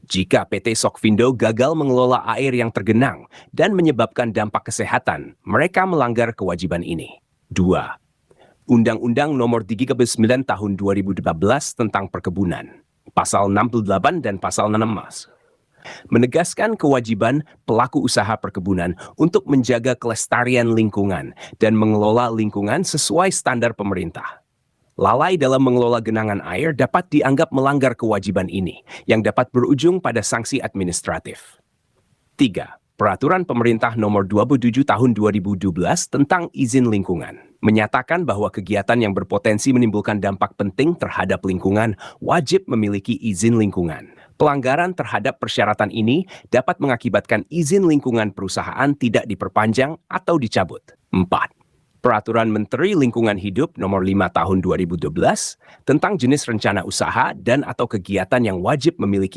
Jika PT Sokvindo gagal mengelola air yang tergenang dan menyebabkan dampak kesehatan, mereka melanggar kewajiban ini. 2. Undang-Undang Nomor 39 Tahun 2015 tentang Perkebunan, Pasal 68 dan Pasal 6 menegaskan kewajiban pelaku usaha perkebunan untuk menjaga kelestarian lingkungan dan mengelola lingkungan sesuai standar pemerintah. Lalai dalam mengelola genangan air dapat dianggap melanggar kewajiban ini, yang dapat berujung pada sanksi administratif. 3. Peraturan Pemerintah Nomor 27 Tahun 2012 tentang izin lingkungan menyatakan bahwa kegiatan yang berpotensi menimbulkan dampak penting terhadap lingkungan wajib memiliki izin lingkungan. Pelanggaran terhadap persyaratan ini dapat mengakibatkan izin lingkungan perusahaan tidak diperpanjang atau dicabut. 4. Peraturan Menteri Lingkungan Hidup Nomor 5 Tahun 2012 tentang jenis rencana usaha dan atau kegiatan yang wajib memiliki